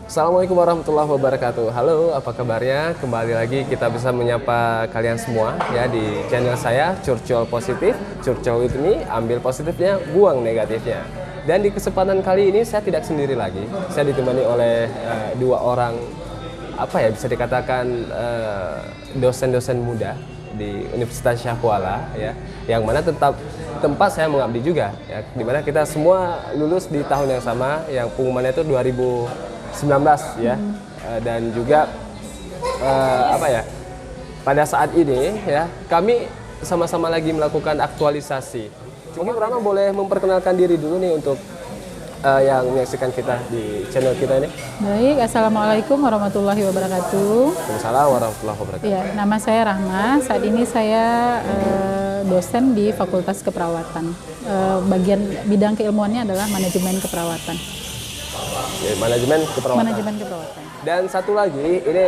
Assalamualaikum warahmatullahi wabarakatuh. Halo, apa kabarnya? Kembali lagi kita bisa menyapa kalian semua ya di channel saya Curcol Positif. Curcol with me, ambil positifnya, buang negatifnya. Dan di kesempatan kali ini saya tidak sendiri lagi. Saya ditemani oleh dua orang bisa dikatakan dosen-dosen muda di Universitas Syahkuala ya, yang mana tempat saya mengabdi juga ya, dimana kita semua lulus di tahun yang sama, yang pengumumannya itu 2019 ya. Dan juga pada saat ini ya kami sama-sama lagi melakukan aktualisasi. Mungkin Rama boleh memperkenalkan diri dulu nih untuk yang menyaksikan kita di channel kita ini. Baik, Assalamualaikum warahmatullahi wabarakatuh. Waalaikumsalam warahmatullahi wabarakatuh. Ya, nama saya Rahma. Saat ini saya dosen di Fakultas Keperawatan. Bagian bidang keilmuannya adalah manajemen keperawatan. Ya, manajemen keperawatan. Manajemen keperawatan. Dan satu lagi ini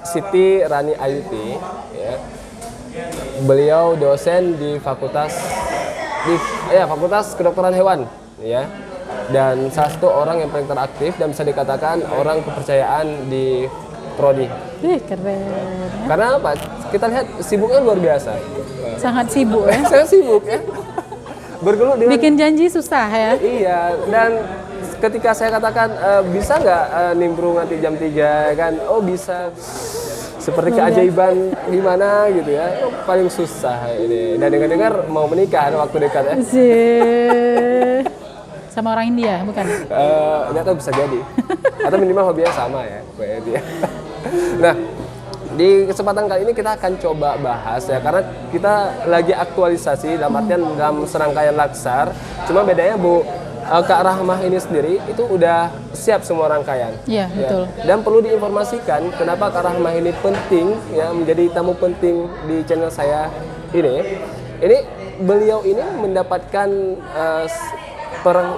Siti Rani Ayuti ya. Beliau dosen di Fakultas Kedokteran Hewan ya. Dan salah satu orang yang paling teraktif dan bisa dikatakan orang kepercayaan di prodi. Keren. Karena apa? Kita lihat sibuknya luar biasa. Sangat sibuk ya. Sangat sibuk ya. Bergelut dengan Bikin janji susah ya. Iya, dan ketika saya katakan bisa nggak nimbrung nanti jam 3 kan? Oh bisa. Seperti keajaiban gimana gitu ya. Paling susah ini. Dan dengar-dengar mau menikah ada waktu dekat ya. Sama orang India, bukan? Nggak tahu, bisa jadi. Atau minimal hobinya sama ya, kayak dia. Nah, di kesempatan kali ini kita akan coba bahas ya, karena kita lagi aktualisasi dalam artian dalam serangkaian laksar. Cuma bedanya Kak Rahmah ini sendiri itu udah siap semua rangkaian. Iya, betul. Dan perlu diinformasikan kenapa Kak Rahmah ini penting ya, menjadi tamu penting di channel saya ini. Ini beliau ini mendapatkan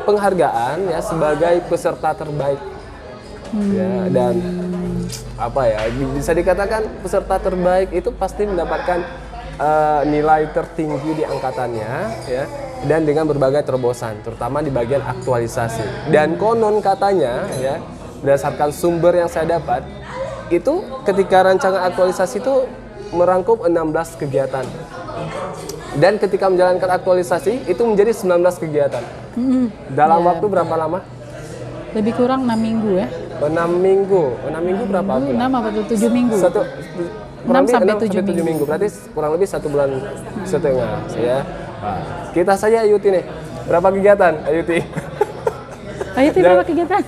penghargaan ya sebagai peserta terbaik. Ya, dan bisa dikatakan peserta terbaik itu pasti mendapatkan nilai tertinggi di angkatannya ya, dan dengan berbagai terobosan terutama di bagian aktualisasi. Dan konon katanya ya, berdasarkan sumber yang saya dapat itu ketika rancangan aktualisasi itu merangkum 16 kegiatan. Dan ketika menjalankan aktualisasi itu menjadi 19 kegiatan. Dalam waktu berapa lama? Lebih kurang 6 minggu ya. 6 minggu. 6 minggu berapa? 6 apa tuh? 7 minggu. 6 sampai 7 minggu. Berarti kurang lebih 1 bulan setengah ya. Nah, kita saja Ayuti nih. Berapa kegiatan Ayuti? Ayuti berapa kegiatan?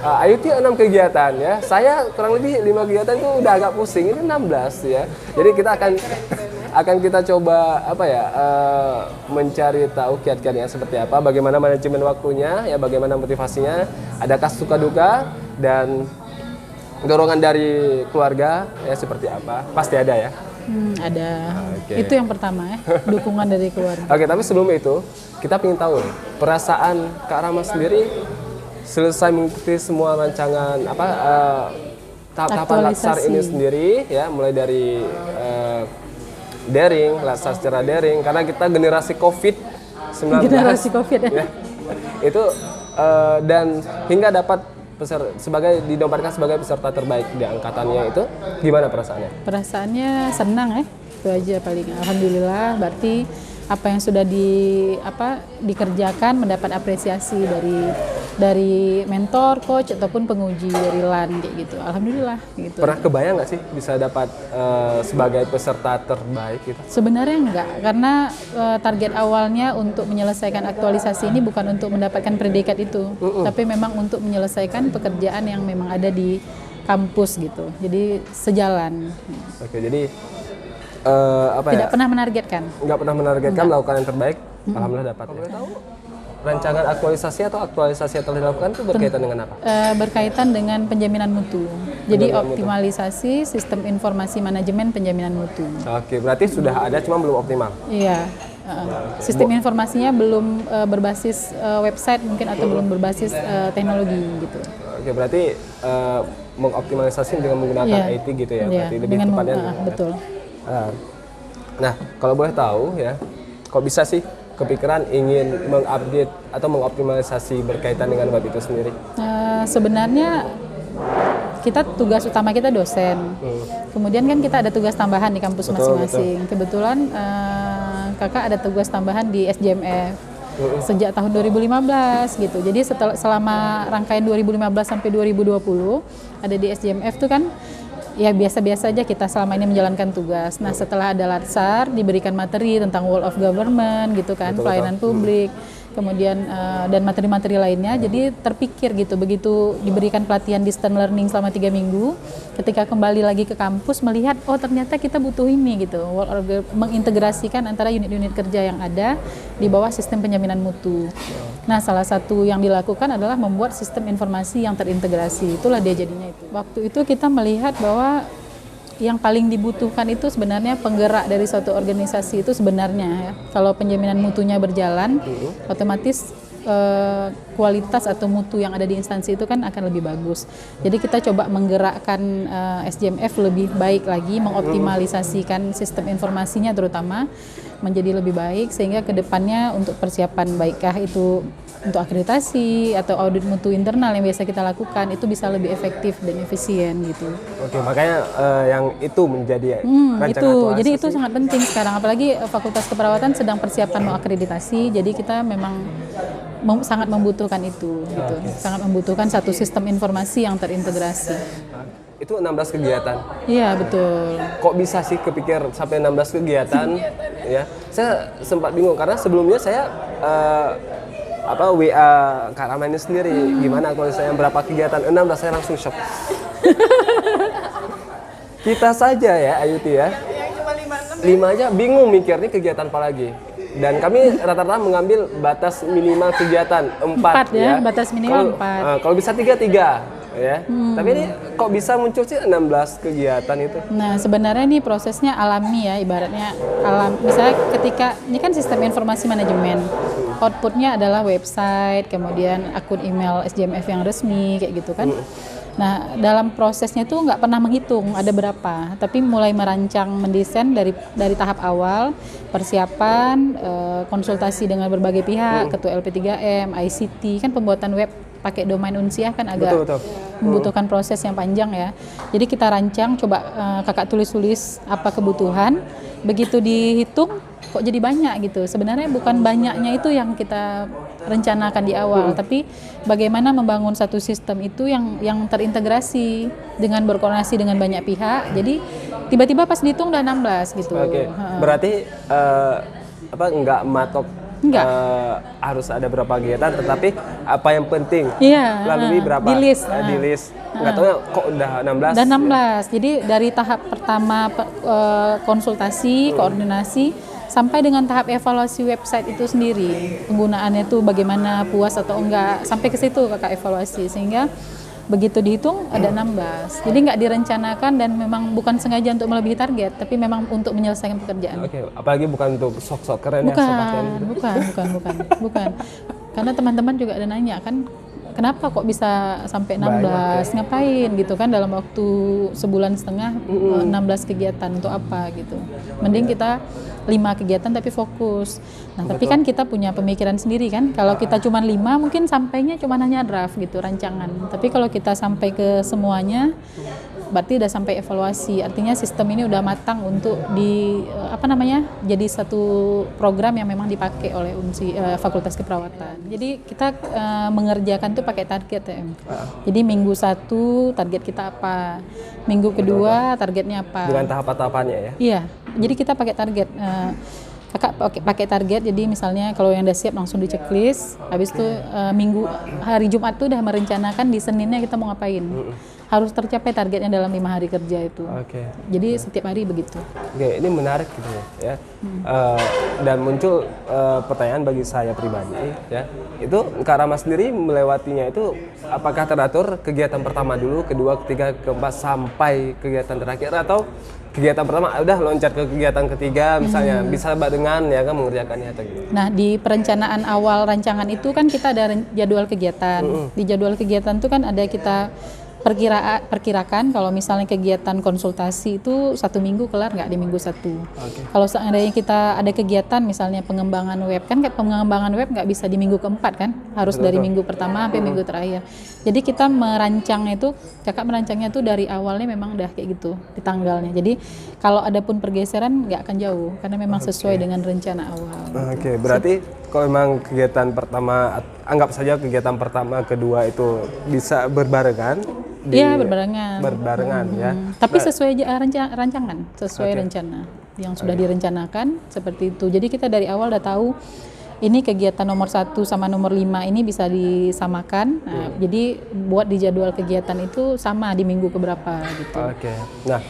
Ayuti 6 kegiatan ya. Saya kurang lebih 5 kegiatan itu udah agak pusing. Ini 16 ya. Jadi kita akan kita coba mencari tahu kiat-kiatnya seperti apa, bagaimana manajemen waktunya ya, bagaimana motivasinya, adakah suka duka, dan dorongan dari keluarga ya seperti apa, pasti ada ya. Ada. Okay. Itu yang pertama ya, dukungan dari keluarga. Oke, tapi sebelum itu kita ingin tahu perasaan Kak Rama sendiri selesai mengikuti semua rancangan tahap-tahapan laksar ini sendiri ya, mulai dari daring, laksar secara daring, karena kita generasi COVID-19. Generasi COVID ya. Itu dan hingga dapat dinobatkan sebagai peserta terbaik di angkatannya, itu gimana perasaannya? Perasaannya senang ya, itu aja paling. Alhamdulillah, berarti apa yang sudah dikerjakan mendapat apresiasi dari mentor, coach ataupun penguji dari LAN kayak gitu. Alhamdulillah gitu. Pernah kebayang nggak sih bisa dapat sebagai peserta terbaik gitu? Sebenarnya enggak, karena target awalnya untuk menyelesaikan aktualisasi ini bukan untuk mendapatkan predikat itu, tapi memang untuk menyelesaikan pekerjaan yang memang ada di kampus gitu. Jadi sejalan. Oke, jadi tidak pernah menargetkan. Nggak pernah menargetkan melakukan yang terbaik. Alhamdulillah dapat. Boleh tahu rancangan aktualisasi atau aktualisasi yang telah dilakukan itu berkaitan dengan apa? Berkaitan dengan penjaminan mutu. Jadi optimalisasi sistem informasi manajemen penjaminan mutu. Oke, berarti sudah ada cuma belum optimal. Iya. Sistem informasinya belum berbasis website mungkin, atau belum berbasis teknologi gitu. Oke, berarti mengoptimalisasi dengan menggunakan IT gitu ya, berarti lebih tepatnya. Betul. Nah, kalau boleh tahu ya, kok bisa sih kepikiran ingin mengupdate atau mengoptimalisasi berkaitan dengan web itu sendiri? Sebenarnya tugas utama kita dosen. Kemudian kan kita ada tugas tambahan di kampus masing-masing. Kebetulan kakak ada tugas tambahan di SJMF sejak tahun 2015 gitu. Jadi selama rangkaian 2015 sampai 2020 ada di SJMF tuh kan ya biasa-biasa aja kita selama ini menjalankan tugas. Nah setelah ada latsar diberikan materi tentang World of Government gitu kan, pelayanan publik. Kemudian dan materi-materi lainnya, jadi terpikir gitu, begitu diberikan pelatihan distance learning selama 3 minggu, ketika kembali lagi ke kampus melihat, oh ternyata kita butuh ini gitu, mengintegrasikan antara unit-unit kerja yang ada di bawah sistem penjaminan mutu. Nah salah satu yang dilakukan adalah membuat sistem informasi yang terintegrasi, itulah dia jadinya itu. Waktu itu kita melihat bahwa yang paling dibutuhkan itu sebenarnya penggerak dari suatu organisasi itu sebenarnya ya. Kalau penjaminan mutunya berjalan, otomatis kualitas atau mutu yang ada di instansi itu kan akan lebih bagus. Jadi kita coba menggerakkan SJMF lebih baik lagi, mengoptimalisasikan sistem informasinya terutama menjadi lebih baik sehingga kedepannya untuk persiapan baikkah itu untuk akreditasi atau audit mutu internal yang biasa kita lakukan itu bisa lebih efektif dan efisien gitu. Oke, makanya yang itu menjadi rancangan aktualisasi. Jadi itu sangat penting sekarang, apalagi Fakultas Keperawatan sedang persiapan mau akreditasi, jadi kita memang sangat membutuhkan itu, gitu. Sangat membutuhkan satu sistem informasi yang terintegrasi. Itu 16 kegiatan. Iya betul. Kok bisa sih kepikir sampai 16 kegiatan? Ya, saya sempat bingung karena sebelumnya saya WA Kak Rama ini sendiri gimana aktualisasinya berapa kegiatan 16, saya langsung shock. Kita saja ya Ayuti ya. Yang cuma 5 aja bingung mikirnya kegiatan apa lagi. Dan kami rata-rata mengambil batas minimal kegiatan 4 ya. Batas minimal 4. Kalau bisa 3 ya. Tapi ini kok bisa muncul sih 16 kegiatan itu? Nah, sebenarnya ini prosesnya alami ya, ibaratnya misalnya ketika ini kan sistem informasi manajemen. Outputnya adalah website, kemudian akun email SJMF yang resmi kayak gitu kan. Nah, dalam prosesnya itu nggak pernah menghitung ada berapa, tapi mulai merancang, mendesain dari tahap awal, persiapan, konsultasi dengan berbagai pihak, ketua LP3M, ICT, kan pembuatan web pakai domain Unsiah kan agak membutuhkan proses yang panjang ya. Jadi kita rancang, coba kakak tulis-tulis apa kebutuhan, begitu dihitung kok jadi banyak gitu. Sebenarnya bukan banyaknya itu yang kita rencanakan di awal, tapi bagaimana membangun satu sistem itu yang terintegrasi dengan berkoordinasi dengan banyak pihak. Jadi tiba-tiba pas dihitung udah 16 gitu. Oke. Berarti enggak matok harus ada berapa kegiatan, tetapi apa yang penting lalui berapa di list. Nggak tahu kok udah 16. Dan 16. Jadi dari tahap pertama konsultasi, koordinasi sampai dengan tahap evaluasi website itu sendiri, penggunaannya itu bagaimana, puas atau enggak, sampai ke situ kakak evaluasi, sehingga begitu dihitung ada 16. Jadi nggak direncanakan dan memang bukan sengaja untuk melebihi target, tapi memang untuk menyelesaikan pekerjaan. Oke, apalagi bukan untuk sok-sok keren bukan, ya. Bukan. Karena teman-teman juga ada nanya kan, kenapa kok bisa sampai 16, ngapain gitu kan dalam waktu sebulan setengah 16 kegiatan untuk apa gitu. Mending kita 5 kegiatan tapi fokus. Nah, tapi kan kita punya pemikiran sendiri kan. Kalau kita cuma 5 mungkin sampainya cuma hanya draft gitu, rancangan. Tapi kalau kita sampai ke semuanya berarti udah sampai evaluasi. Artinya sistem ini udah matang untuk jadi satu program yang memang dipakai oleh Fakultas Keperawatan. Jadi kita mengerjakan tuh pakai target ya. Jadi minggu 1 target kita apa, minggu kedua targetnya apa. Dengan tahap-tahapannya ya? Iya, jadi kita pakai target. Kakak pakai target, jadi misalnya kalau yang udah siap langsung di checklist, habis itu hari Jumat tuh udah merencanakan di Seninnya kita mau ngapain. Harus tercapai targetnya dalam 5 hari kerja itu. Jadi setiap hari begitu. Oke, ini menarik gitu ya. Dan muncul pertanyaan bagi saya pribadi ya. Itu Kak Rama sendiri melewatinya itu apakah teratur kegiatan pertama dulu, kedua, ketiga, keempat sampai kegiatan terakhir, atau kegiatan pertama udah loncat ke kegiatan ketiga misalnya bisa barengan ya kan mengerjakannya atau gitu. Nah, di perencanaan awal rancangan itu kan kita ada jadwal kegiatan. Di jadwal kegiatan itu kan ada kita perkirakan kalau misalnya kegiatan konsultasi itu 1 minggu kelar nggak di minggu 1. Kalau seandainya kita ada kegiatan misalnya pengembangan web, kan pengembangan web nggak bisa di minggu keempat kan, harus dari minggu pertama sampai minggu terakhir. Jadi kita kakak merancangnya itu dari awalnya memang udah kayak gitu di tanggalnya. Jadi kalau ada pun pergeseran nggak akan jauh karena memang sesuai dengan rencana awal. Oke, berarti kalau memang kegiatan pertama, anggap saja kegiatan pertama, kedua itu bisa berbarengan. Iya, berbarengan. Ya. Tapi sesuai rancangan, sesuai rencana yang sudah direncanakan seperti itu. Jadi kita dari awal udah tahu ini kegiatan nomor 1 sama nomor 5 ini bisa disamakan. Nah, jadi buat di jadwal kegiatan itu sama di minggu keberapa gitu. Oke. Nah,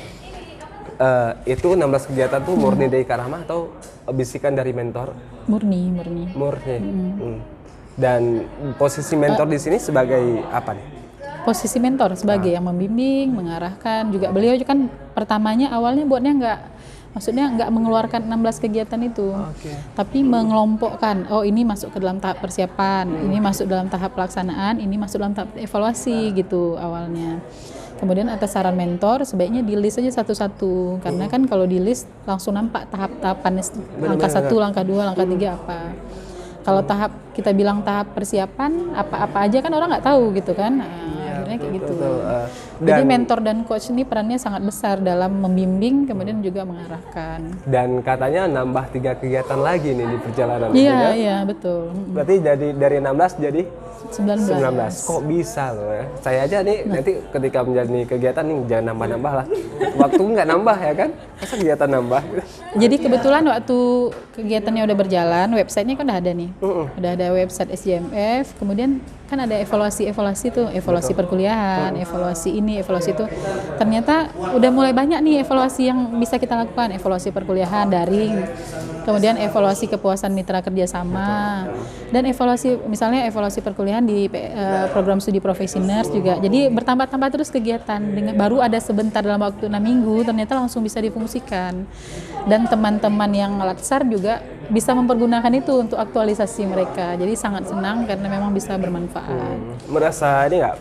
itu 16 kegiatan tuh murni dari Kak Rahma atau bisikan dari mentor? Murni. Dan posisi mentor di sini sebagai apa nih? Posisi mentor sebagai yang membimbing, mengarahkan juga. Beliau kan pertamanya awalnya buatnya nggak mengeluarkan 16 kegiatan itu, tapi mengelompokkan. Oh, ini masuk ke dalam tahap persiapan, ini masuk dalam tahap pelaksanaan, ini masuk dalam tahap evaluasi gitu awalnya. Kemudian atas saran mentor sebaiknya di list aja satu-satu, karena kan kalau di list langsung nampak tahap-tahapan langkah 1, langkah 2, langkah 3 apa. Kalau kita bilang tahap persiapan apa-apa aja kan orang nggak tahu gitu kan. Akhirnya kayak gitu. Jadi mentor dan coach ini perannya sangat besar dalam membimbing kemudian juga mengarahkan. Dan katanya nambah 3 kegiatan lagi nih di perjalanan. Iya, betul. Berarti dari 16 jadi 19. Kok bisa loh ya? Saya aja nih nanti ketika menjalani kegiatan nih jangan nambah-nambah lah. Waktu nggak nambah ya kan? Masa kegiatan nambah? Jadi kebetulan waktu kegiatannya udah berjalan, websitenya kan udah ada nih. Udah ada website SJMF, kemudian kan ada evaluasi tuh, evaluasi perkuliahan, evaluasi ini, evaluasi itu. Ternyata udah mulai banyak nih evaluasi yang bisa kita lakukan, evaluasi perkuliahan daring, kemudian evaluasi kepuasan mitra kerjasama, dan misalnya evaluasi perkuliahan di program studi profesi nurse juga. Jadi bertambah-tambah terus kegiatan, baru ada sebentar dalam waktu 6 minggu, ternyata langsung bisa difungsikan. Dan teman-teman yang latsar juga bisa mempergunakan itu untuk aktualisasi mereka. Jadi sangat senang karena memang bisa bermanfaat. Merasa ini nggak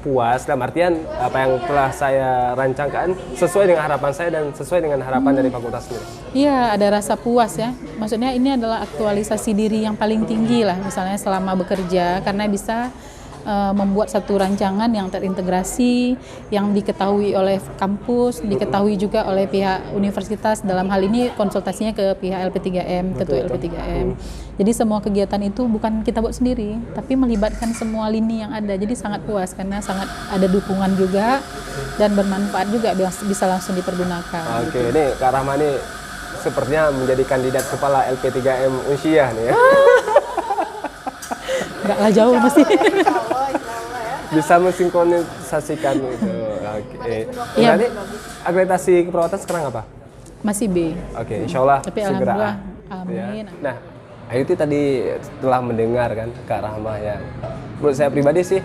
puas dalam artian apa yang telah saya rancangkan sesuai dengan harapan saya dan sesuai dengan harapan dari fakultas sendiri? Iya, ada rasa puas ya. Maksudnya ini adalah aktualisasi diri yang paling tinggi lah, misalnya selama bekerja, karena bisa membuat satu rancangan yang terintegrasi, yang diketahui oleh kampus, diketahui juga oleh pihak universitas, dalam hal ini konsultasinya ke pihak LP3M, ketua LP3M. Jadi semua kegiatan itu bukan kita buat sendiri, tapi melibatkan semua lini yang ada. Jadi sangat puas karena sangat ada dukungan juga dan bermanfaat juga, bisa langsung dipergunakan. Oke, ini Kak Rahma ini sepertinya menjadi kandidat kepala LP3M Unsyah nih ya. Enggak lah, jauh masih. Bisa mensinkronisasikan itu. Oke. Berarti akreditasi keperawatan sekarang apa? Masih B. Oke, insya Allah tapi segera. alhamdulillah, amin. Ya. Nah, Ayuti tadi telah mendengar kan Kak Rahma ya. Menurut saya pribadi sih,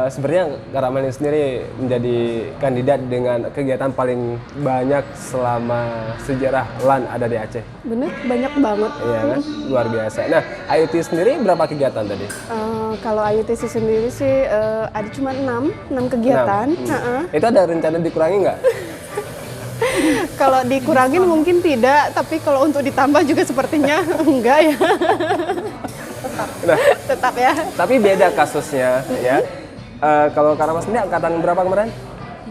sebenarnya Kak Rahma ini sendiri menjadi kandidat dengan kegiatan paling banyak selama sejarah LAN ada di Aceh. Bener, banyak banget. Iya kan, luar biasa. Nah, Ayuti sendiri berapa kegiatan tadi? Kalau IUTC sendiri sih ada cuma 6 kegiatan. 6. Itu ada rencana dikurangi nggak? Kalau dikurangin mungkin tidak, tapi kalau untuk ditambah juga sepertinya enggak ya. Tetap ya. Tapi beda kasusnya ya. Kalau Kak Rahma sendiri angkatan berapa kemarin?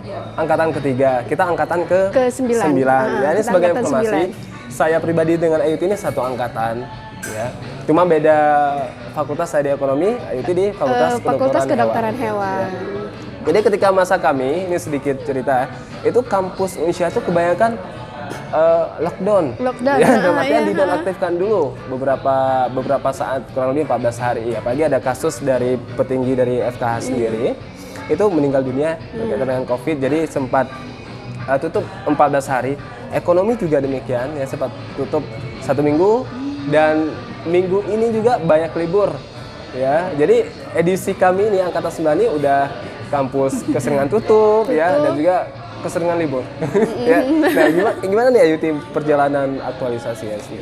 3. Angkatan ketiga. Kita angkatan ke-9. Ya, ini sebagai informasi, saya pribadi dengan Ayuti ini satu angkatan ya. Cuma beda fakultas, saya di ekonomi, Ayuti di fakultas kedokteran hewan. Ya. Jadi ketika masa kami, ini sedikit cerita, itu kampus Unsyah itu kebanyakan lockdown. Ya, dalam artian dinonaktifkan dulu beberapa saat, kurang lebih 14 hari. Apalagi ada kasus dari petinggi dari FKH sendiri, itu meninggal dunia berkaitan dengan COVID, jadi sempat tutup 14 hari. Ekonomi juga demikian, ya sempat tutup 1 minggu, dan minggu ini juga banyak libur. Ya, jadi edisi kami ini angkatan 9 ini udah kampus keseringan tutup ya, dan juga keseringan libur. Ya. Nah, gimana nih Ayuti perjalanan aktualisasi ya sih?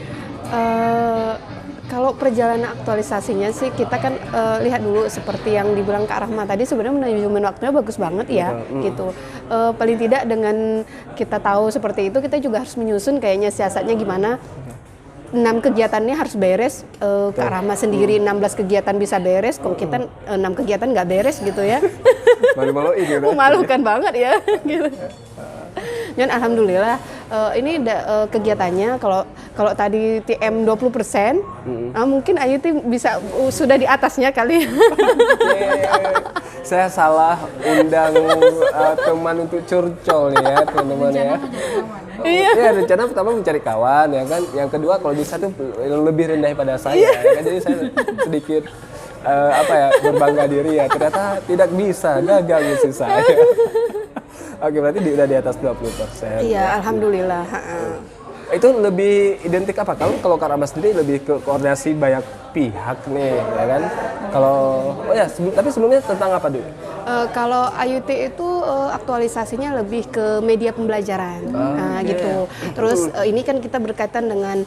Kalau perjalanan aktualisasinya sih kita kan lihat dulu seperti yang dibilang Kak Rahma tadi, sebenarnya manajemen waktunya bagus banget ya gitu. Paling tidak dengan kita tahu seperti itu, kita juga harus menyusun kayaknya siasatnya gimana. 6 kegiatannya harus beres, Kak Rahma sendiri 16 kegiatan bisa beres, kok kita 6 kegiatan nggak beres gitu ya. Malu-maluin gitu. Memalukan banget ya gitu. Dan alhamdulillah ini kegiatannya kalau tadi TM 20%, mungkin Ayuti bisa sudah di atasnya kali. Saya salah undang teman untuk curcol nih ya teman-teman ya. Iya, rencana pertama mencari kawan ya kan. Yang kedua kalau bisa tuh lebih rendah pada saya ya kan. Jadi saya sedikit berbangga diri ya. Ternyata tidak bisa, gagal misi saya. Oke, berarti udah di atas 20%. Iya, alhamdulillah. Itu lebih identik apa? Kalau Kak Rahma sendiri lebih ke koordinasi banyak pihak nih, ya kan? Tapi sebelumnya tentang apa dulu? Kalau IUT itu aktualisasinya lebih ke media pembelajaran, gitu. Terus ini kan kita berkaitan dengan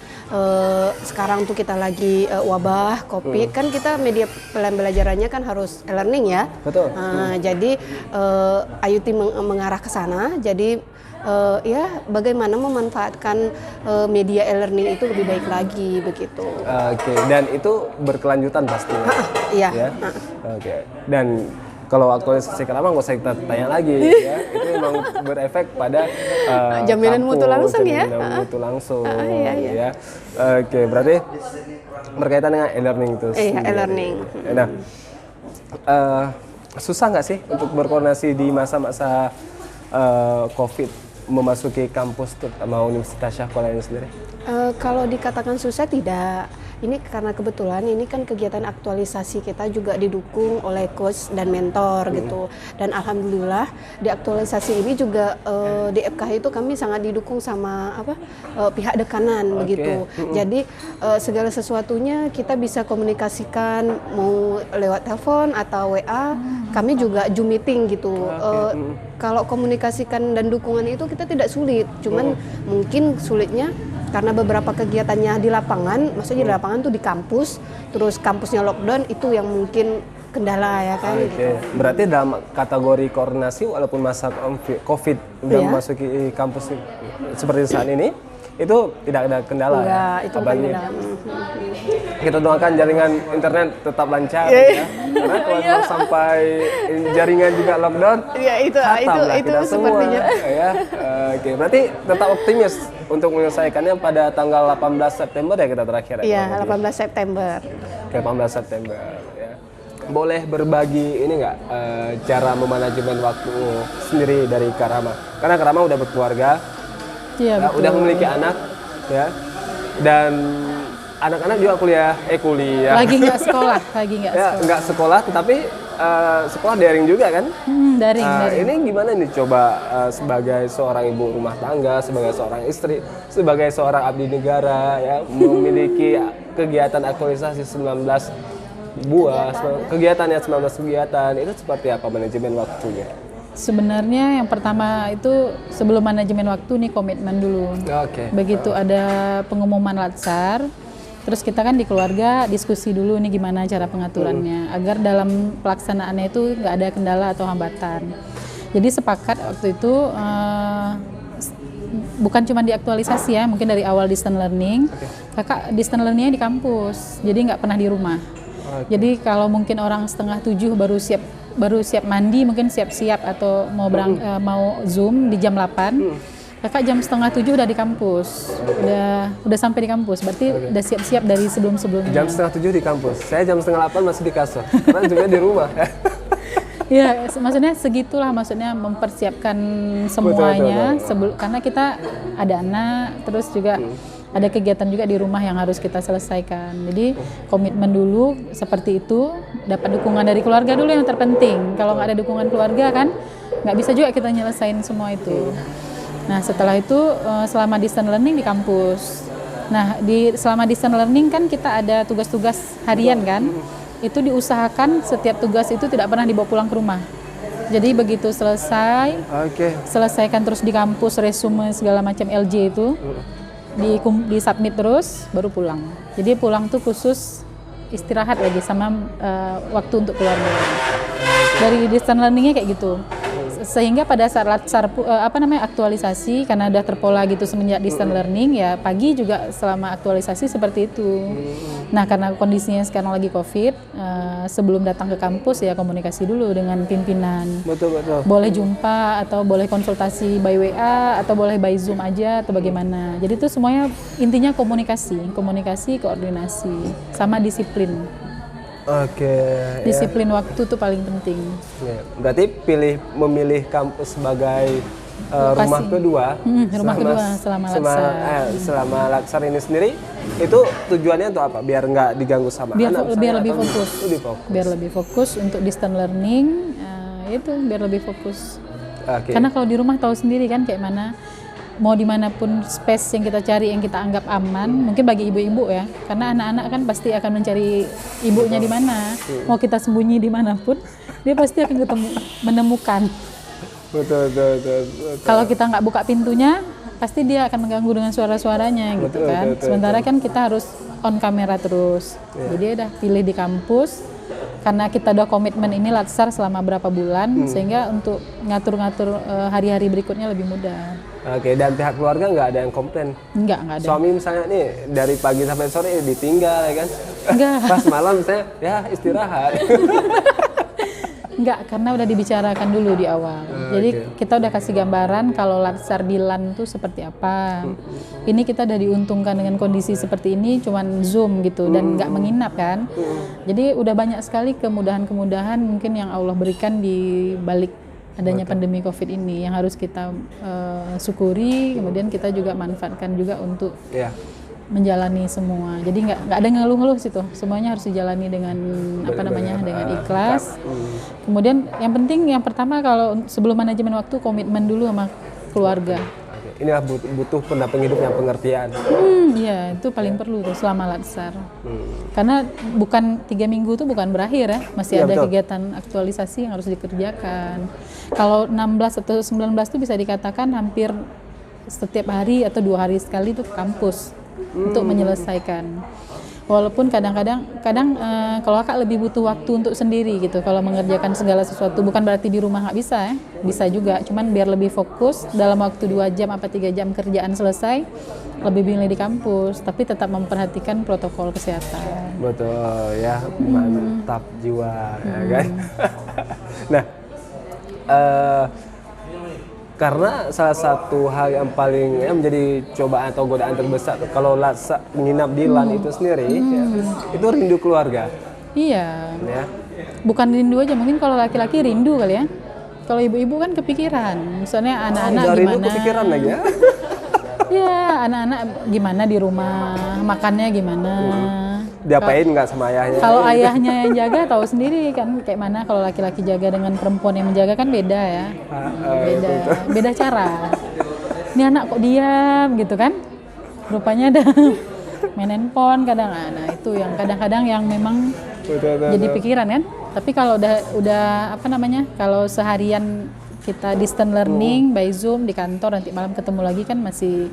sekarang tuh kita lagi wabah COVID, kan kita media pembelajarannya kan harus e-learning ya. Betul. Jadi IUT mengarah ke sana. Jadi ya bagaimana memanfaatkan media e-learning itu lebih baik lagi begitu. Oke, dan itu berkelanjutan pastinya. Iya. Ya? Oke. Dan kalau aktualisasi Kak Rahma nggak usah kita tanya lagi ya. Itu memang berefek pada jaminan kampus, mutu langsung ya. Jaminan mutu langsung. Iya. Ya. Oke, berarti berkaitan dengan e-learning itu. Iya, e-learning. Nah, susah nggak sih untuk berkoordinasi di masa-masa COVID memasuki kampus terutama Universitas Syahkuala ini sendiri? Kalau dikatakan susah tidak. Ini karena kebetulan ini kan kegiatan aktualisasi kita juga didukung oleh coach dan mentor gitu. Dan alhamdulillah di aktualisasi ini juga di FKH itu kami sangat didukung sama pihak dekanan begitu. Jadi segala sesuatunya kita bisa komunikasikan mau lewat telepon atau WA. Kami juga Zoom meeting gitu. Kalau komunikasikan dan dukungan itu kita tidak sulit. Cuman mungkin sulitnya karena beberapa kegiatannya di lapangan, maksudnya di lapangan tuh di kampus, terus kampusnya lockdown, itu yang mungkin kendala ya kan. Gitu. Berarti dalam kategori koordinasi walaupun masa COVID udah memasuki kampus seperti saat ini, itu tidak ada kendala ya? Itu bukan kendala. Kita doakan jaringan internet tetap lancar ya. Karena kalau sampai jaringan juga lockdown, itu sepertinya. Ya. Oke, berarti tetap optimis untuk menyelesaikannya pada tanggal 18 September ya kita terakhir. Iya, 18 September. Oke, 18 September ya. Boleh berbagi ini nggak cara memanajemen waktu sendiri dari Kak Rahma? Karena Kak Rahma udah berkeluarga, udah memiliki anak, ya, dan anak-anak juga kuliah. Lagi nggak sekolah, nggak sekolah, tetapi sekolah daring juga kan? Daring. Ini gimana nih coba sebagai seorang ibu rumah tangga, sebagai seorang istri, sebagai seorang abdi negara, ya, memiliki kegiatan aktualisasi 19 kegiatan, itu seperti apa manajemen waktunya? Sebenarnya yang pertama itu sebelum manajemen waktu nih komitmen dulu. Begitu ada pengumuman latsar, terus kita kan di keluarga diskusi dulu nih gimana cara pengaturannya agar dalam pelaksanaannya itu nggak ada kendala atau hambatan. Jadi sepakat waktu itu bukan cuma di aktualisasi ya, mungkin dari awal distance learning. Kakak distance learningnya di kampus, jadi nggak pernah di rumah. Jadi kalau mungkin orang 6:30 baru siap mandi, mungkin siap-siap atau mau mau Zoom di jam 8. Kakak jam 6:30 udah di kampus. Udah sampai di kampus. Berarti udah siap-siap dari sebelum-sebelumnya. Jam 7:30 di kampus. Saya jam 7:30 masih di kasur. Karena juga di rumah. Ya, maksudnya segitulah, maksudnya mempersiapkan semuanya karena kita ada anak, terus juga ada kegiatan juga di rumah yang harus kita selesaikan. Jadi komitmen dulu seperti itu, dapat dukungan dari keluarga dulu yang terpenting. Kalau nggak ada dukungan keluarga kan nggak bisa juga kita nyelesain semua itu. Nah setelah itu selama distance learning di kampus. Nah selama distance learning kan kita ada tugas-tugas harian kan. Itu diusahakan setiap tugas itu tidak pernah dibawa pulang ke rumah. Jadi begitu selesai, selesaikan terus di kampus resume segala macam LJ itu. di submit terus baru pulang. Jadi pulang tuh khusus istirahat lagi sama waktu untuk keluarga. Dari distance learningnya kayak gitu. Sehingga pada saat aktualisasi karena udah terpola gitu semenjak distance learning ya pagi juga selama aktualisasi seperti itu. Nah karena kondisinya sekarang lagi COVID, sebelum datang ke kampus ya komunikasi dulu dengan pimpinan. Betul. Boleh jumpa atau boleh konsultasi by WA atau boleh by Zoom aja atau bagaimana. Jadi itu semuanya intinya komunikasi, koordinasi sama disiplin. Oke. Disiplin waktu tuh paling penting. Ya. Berarti memilih kampus sebagai rumah kedua. Rumah kedua selama Latsar. Selama Latsar ini sendiri, itu tujuannya untuk apa? Biar nggak diganggu sama anak. Biar lebih fokus. Biar lebih fokus untuk distance learning. Itu biar lebih fokus. Okay. Karena kalau di rumah tahu sendiri kan kayak mana. Mau dimanapun space yang kita cari yang kita anggap aman, mungkin bagi ibu-ibu ya, karena anak-anak kan pasti akan mencari ibunya di mana. Mau kita sembunyi dimanapun, dia pasti akan menemukan. Betul. Kalau kita nggak buka pintunya, pasti dia akan mengganggu dengan suara-suaranya gitu kan. Sementara kan kita harus on kamera terus. Jadi udah pilih di kampus. Karena kita udah komitmen ini Latsar selama berapa bulan, sehingga untuk ngatur-ngatur hari-hari berikutnya lebih mudah. Oke, dan pihak keluarga nggak ada yang komplain? Nggak ada. Suami misalnya nih, dari pagi sampai sore ditinggal ya kan? Nggak. Pas malam misalnya, ya istirahat. Enggak, karena udah dibicarakan dulu di awal. Jadi kita udah kasih gambaran kalau Latsar di LAN itu seperti apa. Ini kita udah diuntungkan dengan kondisi seperti ini, cuman Zoom gitu dan nggak menginap kan. Jadi udah banyak sekali kemudahan-kemudahan mungkin yang Allah berikan di balik adanya pandemi COVID ini yang harus kita syukuri. Kemudian kita juga manfaatkan juga untuk menjalani semua. Jadi nggak ada ngeluh-ngeluh situ. Semuanya harus dijalani dengan dengan ikhlas. Kemudian yang penting yang pertama kalau sebelum manajemen waktu komitmen dulu sama keluarga. Inilah butuh pendamping hidup yang pengertian. Iya, itu paling perlu tuh selama Latsar. Karena bukan 3 minggu tuh bukan berakhir ya, masih ada kegiatan aktualisasi yang harus dikerjakan. Kalau 16 atau 19 tuh bisa dikatakan hampir setiap hari atau 2 hari sekali tuh ke kampus untuk menyelesaikan. Walaupun kadang kalau kakak lebih butuh waktu untuk sendiri gitu kalau mengerjakan segala sesuatu, bukan berarti di rumah nggak bisa ya, bisa juga, cuman biar lebih fokus dalam waktu 2 jam apa 3 jam kerjaan selesai, lebih milih di kampus, tapi tetap memperhatikan protokol kesehatan. Betul ya, mantap jiwa ya kan. Nah, karena salah satu hal yang paling menjadi cobaan atau godaan terbesar kalau nginap di LAN itu sendiri, itu rindu keluarga. Iya. Ya. Bukan rindu aja, mungkin kalau laki-laki rindu kali ya. Kalau ibu-ibu kan kepikiran, misalnya anak-anak gimana. Rindu kepikiran lagi ya? Iya, anak-anak gimana di rumah, makannya gimana. Diapain nggak sama ayahnya? Kalau ayahnya yang jaga tahu sendiri kan kayak mana. Kalau laki-laki jaga dengan perempuan yang menjaga kan beda ya. Beda cara. Ini anak kok diam gitu kan? Rupanya ada main handphone kadang. Nah itu yang kadang-kadang yang memang jadi pikiran kan. Tapi kalau udah kalau seharian kita distance learning by Zoom di kantor, nanti malam ketemu lagi kan masih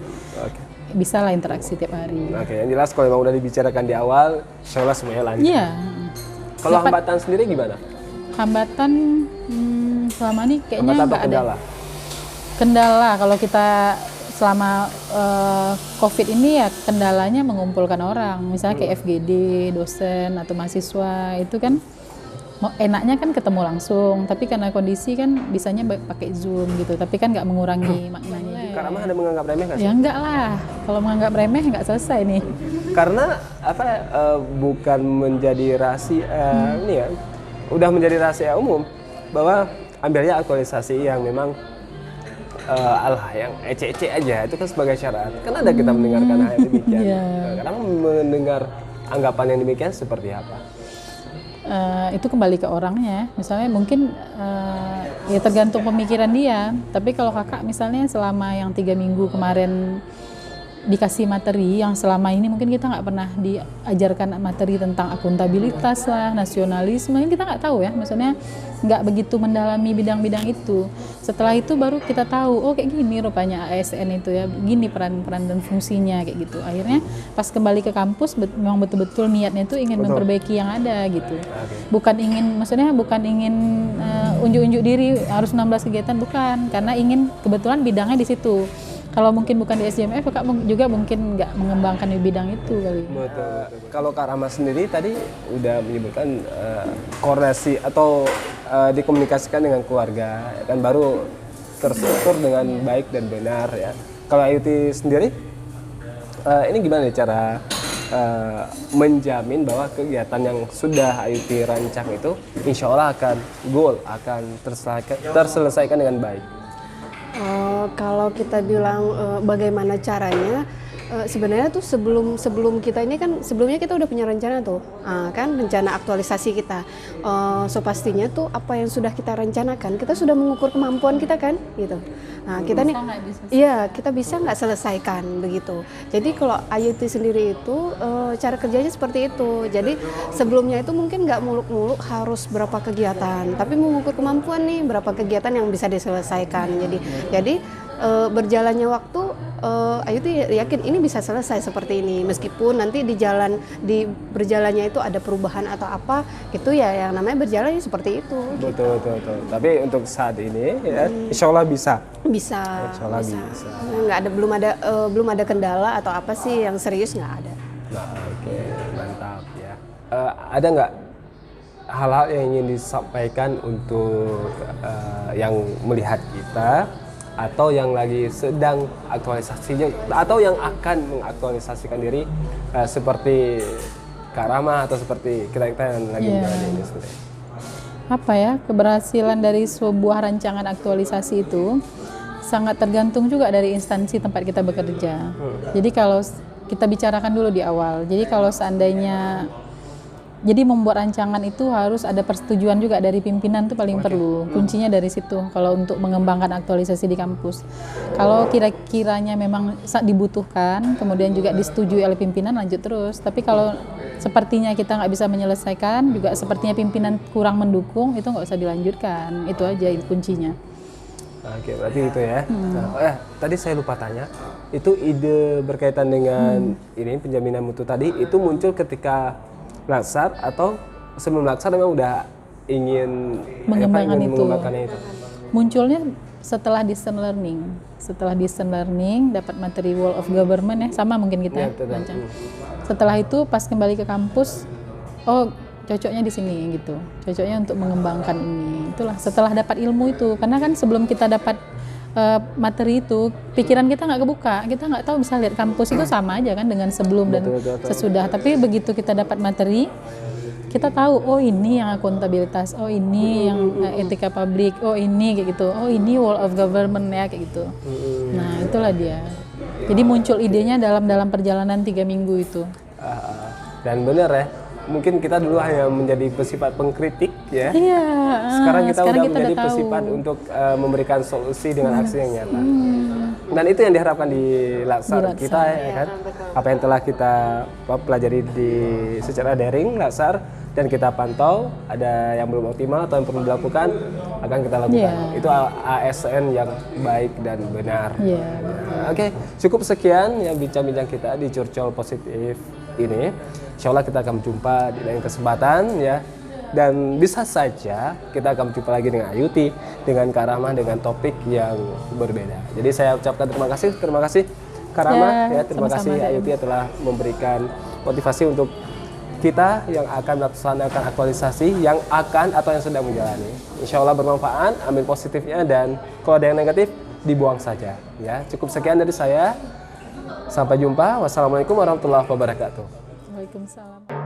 bisa lah interaksi tiap hari. Oke, yang jelas kalau memang udah dibicarakan di awal, insya Allah semuanya lancar. Iya. Kalau hambatan sendiri gimana? Hambatan selama ini kayaknya nggak ada. Kendala kalau kita selama COVID ini ya kendalanya mengumpulkan orang, misalnya kayak FGD, dosen atau mahasiswa itu kan enaknya kan ketemu langsung, tapi karena kondisi kan bisanya pakai Zoom gitu, tapi kan nggak mengurangi maknanya. Karena mah ada menganggap remeh nggak sih? Ya enggak lah, kalau menganggap remeh nggak selesai nih. Karena bukan menjadi rahasia ini ya, udah menjadi rahasia umum bahwa ambilnya aktualisasi yang memang yang ece-ece aja itu kan sebagai syarat. Kan ada kita mendengarkan hal yang demikian. Kadang mendengar anggapan yang demikian seperti apa? Itu kembali ke orangnya. Misalnya mungkin ya tergantung pemikiran dia. Tapi kalau kakak misalnya selama yang 3 minggu kemarin dikasih materi yang selama ini mungkin kita nggak pernah diajarkan materi tentang akuntabilitas lah, nasionalisme, yang kita nggak tahu ya, maksudnya nggak begitu mendalami bidang-bidang itu. Setelah itu baru kita tahu, oh kayak gini rupanya ASN itu ya, gini peran-peran dan fungsinya kayak gitu. Akhirnya pas kembali ke kampus memang betul-betul niatnya itu ingin memperbaiki yang ada gitu. Bukan ingin, maksudnya bukan ingin unjuk-unjuk diri harus 16 kegiatan, bukan, karena ingin kebetulan bidangnya di situ. Kalau mungkin bukan di SJMF, Kak juga mungkin nggak mengembangkan di bidang itu kali. Betul. Kalau Kak Rama sendiri tadi udah menyebutkan koordinasi atau dikomunikasikan dengan keluarga, ya kan, baru terstruktur dengan baik dan benar ya. Kalau Ayuti sendiri, ini gimana nih cara menjamin bahwa kegiatan yang sudah Ayuti rancang itu insya Allah akan goal, akan terselesaikan dengan baik? Kalau kita bilang bagaimana caranya, sebenarnya tuh sebelum kita ini kan sebelumnya kita udah punya rencana tuh, kan rencana aktualisasi kita. So pastinya tuh apa yang sudah kita rencanakan, kita sudah mengukur kemampuan kita kan, gitu. Nah kita nih, iya kita bisa nggak selesaikan begitu. Jadi kalau IoT sendiri itu cara kerjanya seperti itu. Jadi sebelumnya itu mungkin nggak muluk-muluk harus berapa kegiatan, tapi mengukur kemampuan nih berapa kegiatan yang bisa diselesaikan. Jadi berjalannya waktu, IoT yakin ini bisa selesai seperti ini, meskipun nanti di berjalannya itu ada perubahan atau apa, itu ya yang namanya berjalan seperti itu. Betul. Tapi untuk saat ini ya, insya Allah bisa. Bisa. Insya Allah bisa. Nggak ada, belum ada kendala atau apa sih yang serius, nggak ada. Nah, oke, mantap ya. Ada nggak hal-hal yang ingin disampaikan untuk yang melihat kita, atau yang lagi sedang aktualisasinya, atau yang akan mengaktualisasikan diri, seperti Kak Rama atau seperti kita yang lagi menjalani ini sebenarnya? Apa ya, keberhasilan dari sebuah rancangan aktualisasi itu sangat tergantung juga dari instansi tempat kita bekerja. Jadi kalau kita bicarakan dulu di awal, jadi kalau seandainya jadi membuat rancangan itu harus ada persetujuan juga dari pimpinan, itu paling perlu. Kuncinya dari situ kalau untuk mengembangkan aktualisasi di kampus. Kalau kira-kiranya memang dibutuhkan, kemudian juga disetujui oleh pimpinan, lanjut terus. Tapi kalau sepertinya kita nggak bisa menyelesaikan, juga sepertinya pimpinan kurang mendukung, itu nggak usah dilanjutkan. Itu aja kuncinya. Oke, berarti itu ya. Tadi saya lupa tanya, itu ide berkaitan dengan ini penjaminan mutu tadi, itu muncul ketika laksar atau sebelum laksar memang udah ingin mengembangkannya itu? Munculnya setelah distance learning. Setelah distance learning dapat materi Wall of Government ya, sama mungkin kita rancang. Setelah itu pas kembali ke kampus, oh cocoknya di sini gitu. Cocoknya untuk mengembangkan ini. Itulah setelah dapat ilmu itu, karena kan sebelum kita dapat materi itu, pikiran kita nggak kebuka, kita nggak tahu, bisa lihat kampus itu sama aja kan dengan sebelum dan sesudah. Tapi begitu kita dapat materi, kita tahu, oh ini yang akuntabilitas, oh ini yang etika publik, oh ini kayak gitu, oh ini Wall of Government ya kayak gitu. Nah itulah dia. Jadi muncul idenya dalam perjalanan 3 minggu itu. Dan benar ya, mungkin kita dulu hanya menjadi pesifat pengkritik ya. Iya. Sekarang kita udah menjadi pesifat untuk memberikan solusi dengan aksi yang nyata. Dan itu yang diharapkan di Laksar kita ya kan. Apa yang telah kita pelajari secara daring Laksar dan kita pantau, ada yang belum optimal atau yang perlu dilakukan, akan kita lakukan. Itu ASN yang baik dan benar. Oke, cukup sekian yang bincang-bincang kita di Curcol Positif ini. Insya Allah kita akan jumpa di lain kesempatan ya. Dan bisa saja kita akan jumpa lagi dengan Ayuti, dengan Kak Rama, dengan topik yang berbeda. Jadi saya ucapkan terima kasih Kak Rama, terima kasih Ayuti telah memberikan motivasi untuk kita yang akan melaksanakan aktualisasi, yang akan atau yang sedang menjalani. Insya Allah bermanfaat, ambil positifnya, dan kalau ada yang negatif dibuang saja. Ya, cukup sekian dari saya. Sampai jumpa. Wassalamualaikum warahmatullahi wabarakatuh. Waalaikumsalam.